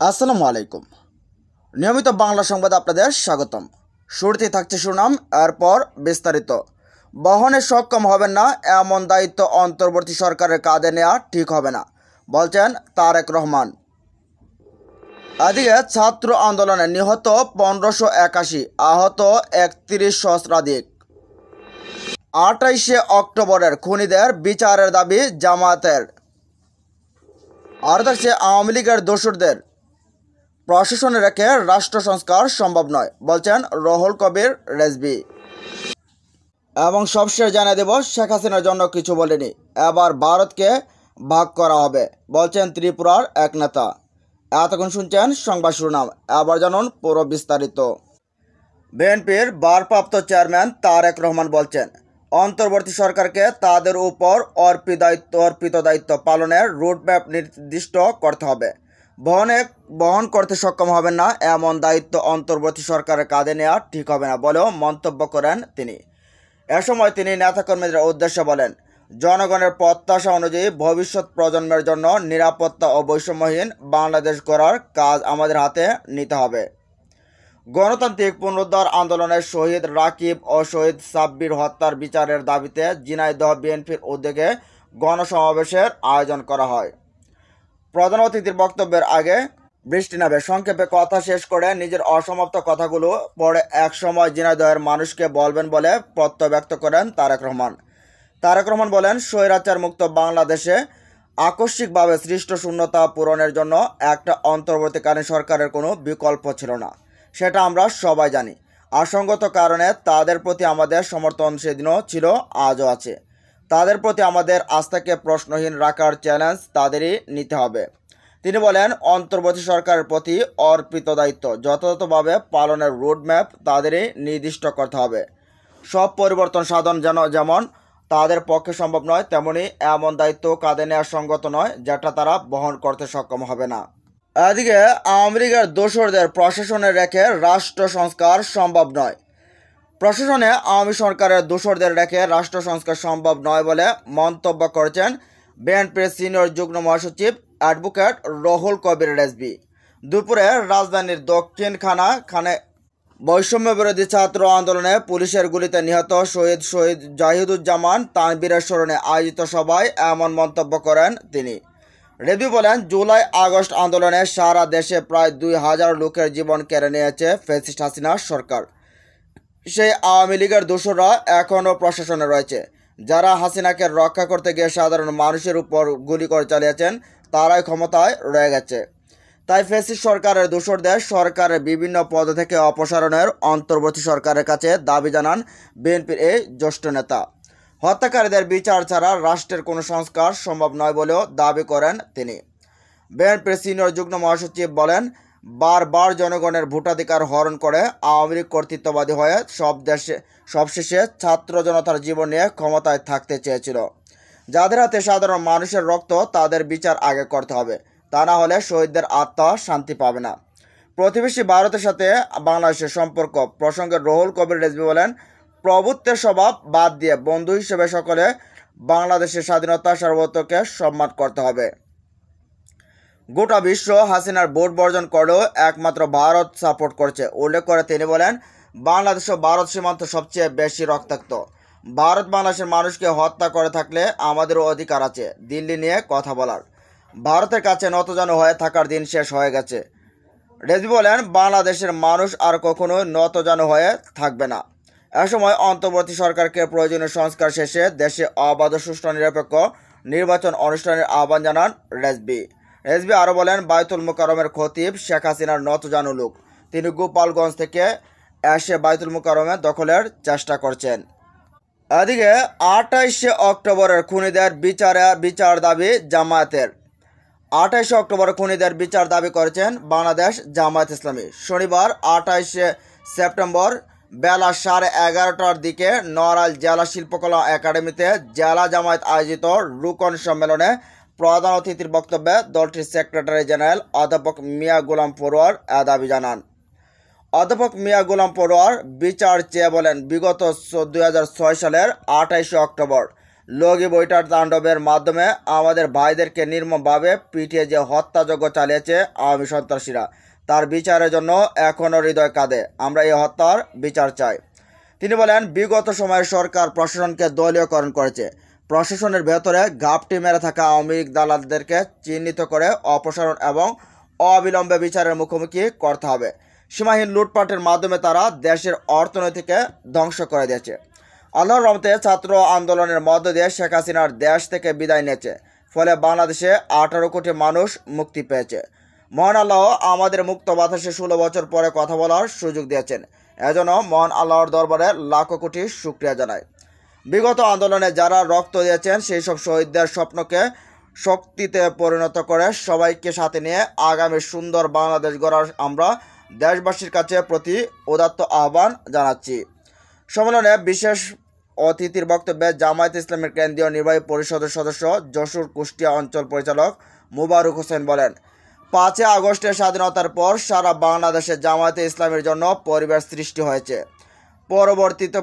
আসসালামু আলাইকুম। নিয়মিত বাংলা সংবাদ আপনাদের স্বাগতম। শুরুতেই থাকছে শিরোনাম, এরপর বিস্তারিত। বহনে সক্ষম হবেন না এমন দায়িত্ব অন্তর্বর্তী সরকারের কাঁধে নেওয়া ঠিক হবে না, বলছেন তারেক রহমান। এদিকে ছাত্র আন্দোলনে নিহত 1581, আহত 31 সহস্রাধিক। 28শে অক্টোবরের খুনিদের বিচারের দাবি জামায়াতের। আর থাকছে আওয়ামী লীগের দোসরদের প্রশাসনে রেখে রাষ্ট্র সংস্কার সম্ভব নয়, বলছেন রুহুল কবির রেজভী। এবং সবশেষ জানিয়ে দেব, শেখ হাসিনার জন্য কিছু বলেনি, এবার ভারতকে ভাগ করা হবে, বলছেন ত্রিপুরার এক নেতা। এতক্ষণ শুনছেন সংবাদ শিরোনাম, এবার জানুন পুরো বিস্তারিত। বিএনপির ভারপ্রাপ্ত চেয়ারম্যান তারেক রহমান বলছেন, অন্তর্বর্তী সরকারকে তাদের উপর অর্পিত দায়িত্ব পালনের রুটম্যাপ নির্দিষ্ট করতে হবে। বহন করতে সক্ষম হবেন না এমন দায়িত্ব অন্তর্বর্তী সরকারের কাঁধে নেওয়া ঠিক হবে না বলেও মন্তব্য করেন তিনি। এ সময় তিনি নেতাকর্মীদের উদ্দেশ্যে বলেন, জনগণের প্রত্যাশা অনুযায়ী ভবিষ্যৎ প্রজন্মের জন্য নিরাপত্তা ও বৈষম্যহীন বাংলাদেশ গড়ার কাজ আমাদের হাতে নিতে হবে। গণতান্ত্রিক পুনরুদ্ধার আন্দোলনের শহীদ রাকিব ও শহীদ সাব্বির হত্যার বিচারের দাবিতে ঝিনাইদহ বিএনপির উদ্যোগে গণসমাবেশের আয়োজন করা হয়। প্রধান অতিথির বক্তব্যের আগে বৃষ্টি নামে সংক্ষেপে কথা শেষ করে নিজের অসমাপ্ত কথাগুলো পরে এক সময় ঝিনাইদহের মানুষকে বলবেন বলে প্রত্যয় ব্যক্ত করেন তারেক রহমান। তারেক রহমান বলেন, স্বৈরাচার মুক্ত বাংলাদেশে আকস্মিকভাবে সৃষ্ট শূন্যতা পূরণের জন্য একটা অন্তর্বর্তীকালীন সরকারের কোনো বিকল্প ছিল না, সেটা আমরা সবাই জানি। আসঙ্গত কারণে তাদের প্রতি আমাদের সমর্থন সেদিনও ছিল, আজও আছে। তাদের প্রতি আমাদের আস্থাকে প্রশ্নহীন রাখার চ্যালেঞ্জ তাদেরই নিতে হবে। তিনি বলেন, অন্তর্বর্তী সরকারের প্রতি অর্পিত দায়িত্ব যথাযথভাবে পালনের রোডম্যাপ তাদেরই নির্দিষ্ট করতে হবে। সব পরিবর্তন সাধন যেমন তাদের পক্ষে সম্ভব নয়, তেমনি এমন দায়িত্ব কাঁধে নেওয়া সঙ্গত নয় যেটা তারা বহন করতে সক্ষম হবে না। এদিকে আওয়ামী লীগের দোসরদের প্রশাসনে রেখে রাষ্ট্র সংস্কার সম্ভব নয়। প্রশাসনে আওয়ামী সরকারের দোসরদের রেখে রাষ্ট্র সংস্কার সম্ভব নয় বলে মন্তব্য করেছেন বিএনপির সিনিয়র যুগ্ম মহাসচিব অ্যাডভোকেট রুহুল কবির রেজভী। দুপুরে রাজধানীর দক্ষিণ খানে বৈষম্য বিরোধী ছাত্র আন্দোলনে পুলিশের গুলিতে নিহত শহীদ জাহিদুজ্জামান তানবীরের স্মরণে আয়োজিত সভায় এমন মন্তব্য করেন তিনি। রেজভী বলেন, জুলাই আগস্ট আন্দোলনে সারা দেশে প্রায় 2000 লোকের জীবন কেড়ে নিয়েছে ফ্যাসিস্ট হাসিনার সরকার। সেই আওয়ামী লীগের দোসররা এখনও প্রশাসনে রয়েছে। যারা হাসিনাকে রক্ষা করতে গিয়ে সাধারণ মানুষের উপর গুলি করে চালিয়েছেন, তারাই ক্ষমতায় রয়ে গেছে। তাই ফ্যাসিস্ট সরকারের দোসরদের সরকারের বিভিন্ন পদ থেকে অপসারণের অন্তর্বর্তী সরকারের কাছে দাবি জানান বিএনপির এই জ্যেষ্ঠ নেতা। হত্যাকারীদের বিচার ছাড়া রাষ্ট্রের কোনো সংস্কার সম্ভব নয় বলেও দাবি করেন তিনি। বিএনপির সিনিয়র যুগ্ম মহাসচিব বলেন, বারবার জনগণের ভোটাধিকার হরণ করে আওয়ামী লীগ কর্তৃত্ববাদী হয়ে সবশেষে ছাত্র জনতার জীবন নিয়ে ক্ষমতায় থাকতে চেয়েছিল। যাদের হাতে সাধারণ মানুষের রক্ত, তাদের বিচার আগে করতে হবে, তা না হলে শহীদদের আত্মা শান্তি পাবে না। প্রতিবেশী ভারতের সাথে বাংলাদেশের সম্পর্ক প্রসঙ্গে রুহুল কবির রেজভী বলেন, প্রভুত্বের স্বভাব বাদ দিয়ে বন্ধু হিসেবে সকলে বাংলাদেশের স্বাধীনতা সার্বভৌমত্বকে সম্মান করতে হবে। গোটা বিশ্ব হাসিনার ভোট বর্জন করলেও একমাত্র ভারত সাপোর্ট করছে উল্লেখ করে তিনি বলেন, বাংলাদেশ ও ভারত সীমান্ত সবচেয়ে বেশি রক্তাক্ত। ভারত বাংলাদেশের মানুষকে হত্যা করে থাকলে আমাদেরও অধিকার আছে দিল্লি নিয়ে কথা বলার। ভারতের কাছে নতজানু হয়ে থাকার দিন শেষ হয়ে গেছে। রেজভী বলেন, বাংলাদেশের মানুষ আর কখনো নতজানু হয়ে থাকবে না। এ সময় অন্তর্বর্তী সরকারকে প্রয়োজনীয় সংস্কার শেষে দেশে অবাধ সুষ্ঠু নিরপেক্ষ নির্বাচন অনুষ্ঠানের আহ্বান জানান রেজভী। আরও বলেন, বায়তুল মুকাররমের খতিব শেখ হাসিনার নতজানু লোক। তিনি গোপালগঞ্জ থেকে এসে বায়তুল মুকাররমে দখলের চেষ্টা করছেন। এদিকে 28শে অক্টোবরের খুনিদের বিচার দাবি জামায়াতের। 28শে অক্টোবর খুনিদের বিচার দাবি করেছেন বাংলাদেশ জামায়াত ইসলামী। শনিবার 28শে সেপ্টেম্বর বেলা 11:30টার দিকে নড়াইল জেলা শিল্পকলা একাডেমিতে জেলা জামায়াত আয়োজিত রুকন সম্মেলনে প্রধান অতিথির বক্তব্যে দলটির সেক্রেটারি জেনারেল অধ্যাপক মিয়া গোলাম পড়ুয়ার এ দাবি জানান। অধ্যাপক মিয়া গোলাম পড়ুয়ার বিচার চেয়ে বলেন, বিগত 2006 সালের 28শে অক্টোবর লগি বইটার তাণ্ডবের মাধ্যমে আমাদের ভাইদেরকে নির্মমভাবে পিটিয়ে যে হত্যাযজ্ঞ চালিয়েছে আওয়ামী সন্ত্রাসীরা, তার বিচারের জন্য এখনও হৃদয় কাঁদে। আমরা এই হত্যার বিচার চাই। তিনি বলেন, বিগত সময়ে সরকার প্রশাসনকে দলীয়করণ করেছে। প্রশাসনের ভেতরে ঘাপটি মেরে থাকা আওয়ামী লীগ দালালদেরকে চিহ্নিত করে অপসারণ এবং অবিলম্বে বিচারের মুখোমুখি করতে হবে। সীমাহীন লুটপাটের মাধ্যমে তারা দেশের অর্থনীতিকে ধ্বংস করে দিয়েছে। আল্লাহর রহমতে ছাত্র আন্দোলনের মধ্য দিয়ে শেখ হাসিনার দেশ থেকে বিদায় নিয়েছে। ফলে বাংলাদেশে 18 কোটি মানুষ মুক্তি পেয়েছে। মহান আল্লাহ আমাদের মুক্ত বাতাসে 16 বছর পরে কথা বলার সুযোগ দিয়েছেন। এজন্য মহান আল্লাহর দরবারে লাখো কোটি শুকরিয়া জানাই। বিগত আন্দোলনে যারা রক্ত দিয়েছেন সেই সব শহীদদের স্বপ্নকে শক্তিতে পরিণত করে সবাইকে সাথে নিয়ে আগামী সুন্দর বাংলাদেশ গড়ার আমরা দেশবাসীর কাছে প্রতি উদাত্ত আহ্বান জানাচ্ছি। সম্মেলনে বিশেষ অতিথির বক্তব্যে জামায়াত ইসলামের কেন্দ্রীয় নির্বাহী পরিষদের সদস্য যশোর কুষ্টিয়া অঞ্চল পরিচালক মুবারক হোসেন বলেন, 5 আগস্টের স্বাধীনতার পর সারা বাংলাদেশে জামায়াতে ইসলামের জন্য পরিবেশ সৃষ্টি হয়েছে। পরবর্তীতে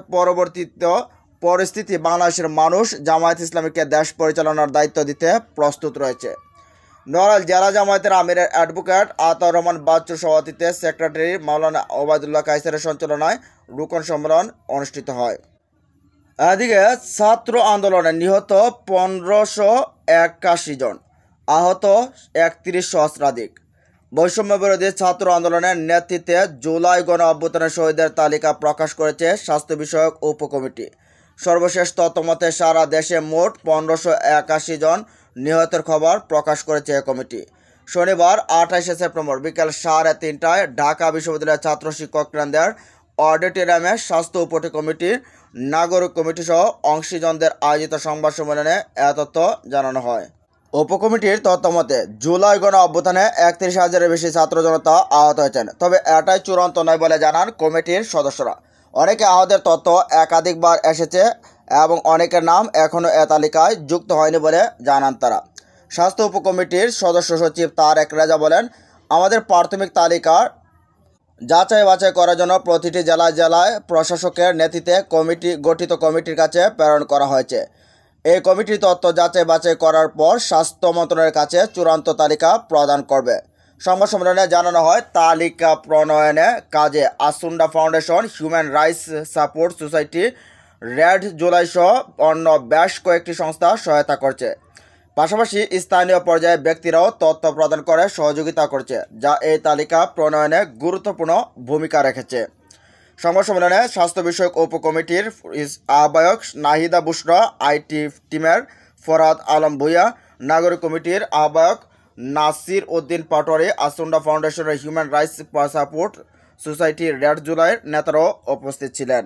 পরিস্থিতি বাংলাদেশের মানুষ জামায়াত ইসলামীকে দেশ পরিচালনার দায়িত্ব দিতে প্রস্তুত রয়েছে। নড়াইল জেলা জামায়াতের আমিরের অ্যাডভোকেট আতাউর রহমান বাচ্চুর সভাপতিত্বে সেক্রেটারি মাওলানা ওবায়দুল্লাহ কায়সারের সঞ্চালনায় রুকন সম্মেলন অনুষ্ঠিত হয়। এদিকে ছাত্র আন্দোলনে নিহত 1581 জন, আহত 31 সহস্রাধিক। বৈষম্য বিরোধী ছাত্র আন্দোলনের নেতৃত্বে জুলাই গণ অভ্যুত্থানের শহীদের তালিকা প্রকাশ করেছে স্বাস্থ্য বিষয়ক উপকমিটি। সর্বশেষ তথ্যমতে সারা দেশে মোট 1581 জন নিহতের খবর প্রকাশ করেছে এ কমিটি। শনিবার 28 সেপ্টেম্বর বিকেল 3:30টায় ঢাকা বিশ্ববিদ্যালয়ের ছাত্র শিক্ষক কেন্দ্রের অডিটোরিয়ামে স্বাস্থ্য উপকমিটির নাগরিক কমিটি সহ অংশীজনদের আয়োজিত সংবাদ সম্মেলনে এ তথ্য জানানো হয়। উপকমিটির তথ্যমতে জুলাই গণ অভ্যুত্থানে 31,000-এর বেশি ছাত্র জনতা আহত হয়েছেন। তবে এটাই চূড়ান্ত নয় বলে জানান কমিটির সদস্যরা। অনেকে আহতের তথ্য একাধিকবার এসেছে এবং অনেকের নাম এখনও এ তালিকায় যুক্ত হয়নি বলে জানান তারা। স্বাস্থ্য উপকমিটির সদস্য সচিব তারেক রেজা বলেন, আমাদের প্রাথমিক তালিকার যাচাই বাছাই করার জন্য প্রতিটি জেলায় প্রশাসকের নেতৃত্বে গঠিত কমিটির কাছে প্রেরণ করা হয়েছে। এই কমিটির তথ্য যাচাই বাছাই করার পর স্বাস্থ্য মন্ত্রণালয়ের কাছে চূড়ান্ত তালিকা প্রদান করবে। সংবাদ সম্মেলনে জানানো হয়, তালিকা প্রণয়নে কাজে আসুন্ডা foundation, human rights support society, red July সহ অন্য বেশ কয়েকটি সংস্থা সহায়তা করছে। পাশাপাশি স্থানীয় পর্যায়ে ব্যক্তিরাও তথ্য প্রদান করে সহযোগিতা করছে, যা এই তালিকা প্রণয়নে গুরুত্বপূর্ণ ভূমিকা রেখেছে। সংবাদ সম্মেলনে স্বাস্থ্য বিষয়ক উপকমিটির আহ্বায়ক নাহিদা বুশরা, আইটি টিমের ফরহাদ আলম ভুইয়া, নাগরিক কমিটির আহ্বায়ক নাসির উদ্দিন পাটোয়ারি, আসুন্ডা ফাউন্ডেশনের হিউম্যান রাইটস সাপোর্ট সোসাইটির রেড জুলাইয়ের নেতারাও উপস্থিত ছিলেন।